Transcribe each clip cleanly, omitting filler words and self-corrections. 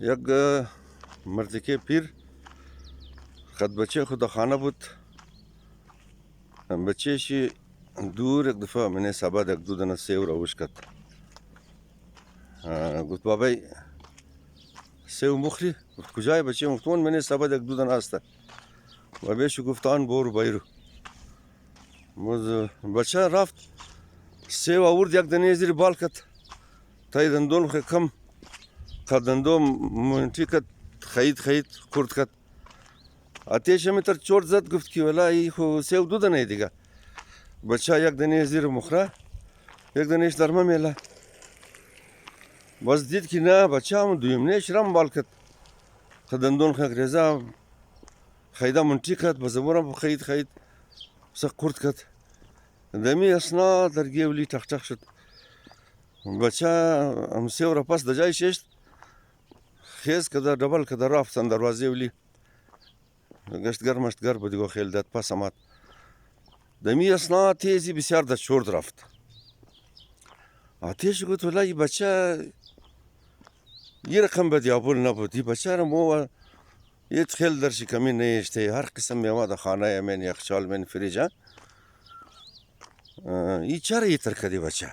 یک مرتکه پیر خد بچه خود خانه بود. بچه شی دور یک دفعه منه سباد یک دو دانه سیو را وش کرد. گفت بابای سیو مخری؟ گفت کجای بچه؟ گفتون منه سباد یک دو دانه است. بابایش گفت آن برو بایرو. بچه رفت سیو آورد یک دانه زیر بال کرد. تای دندون کم دندون منتی کرد، خید خورد کرد. آتیش می تر چرت زد، گفت که والله خو سیو دو دانه دیگه. بچه یک دانه زیر مخره، یک دانهش درمه میله. باز دید که نه بچه هم دویمنیش رم بال کرد. دندون ریزه خیده منتی کرد، بزمورم خید سخ خورد کرد. دمی اصنا در گیولی تخ شد. بچه هم سیو را پس دجای ششت خیز کده دبل کده رفتن دروازه ولی گشتگر بود دیگه خیل داد پس آمد. دمی اصنا تیزی بسیار در چرد رفت. آتیش گفت والله بچه یه رقم به دیابول نبود. بچه را مو یه خیل درشی کمی نیشته. هر قسم میوه در خانه من یخچال من فریجه. این چرا یه ترکدی بچه؟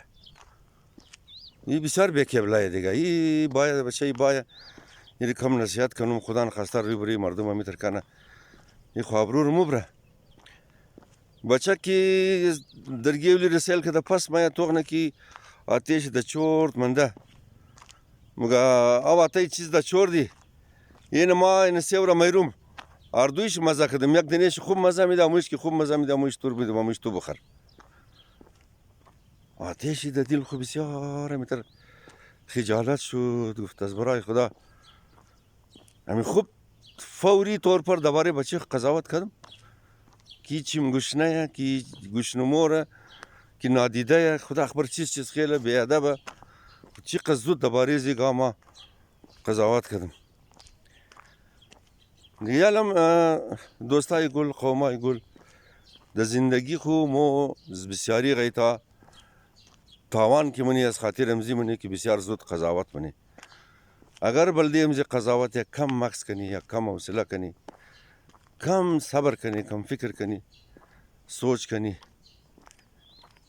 این بسیار بی‌کبلایه دیگه. این باید بچه باید یه کم نصیحت کنم خدا نخواسته روی بری مردم همی ترکنه. این خوابرو رو مبره. بچه که در گیولی رسیل که در پس مایا توغنه که آتیش در چورد منده. مگه او آتای چیز در چوردی. این ما این سیو را میروم. اردویش مزه کردم. یک دنیش خوب مزه میده، امویش که خوب مزه میده، امویش تور میده، امویش تو بخور. آتیشی در دل خوب بسیار میتر خجالت شد. گفت از برای خدا همین خوب فوری طور پر دوباره بچه قضاوت کردم که چیم گوشنه که گوشنموره که نادیده خدا اخبر چیز خیلی بیادبه. چی قصد دوباره زیگا ما قضاوت کردم. دیگه الان دوستای گل قومای گل در زندگی خو مو بسیاری غیتا تاوان که منی از خاطر امزی منی که بسیار زود قضاوت منی. اگر بلدی امزی قضاوت یا کم مکس کنی یا کم حوصله کنی، کم صبر کنی، کم فکر کنی، سوچ کنی،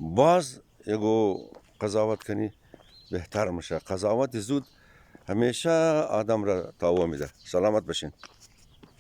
باز یگو قضاوت کنی بهتر میشه. قضاوت زود همیشه آدم را تاوا میده. سلامت باشین.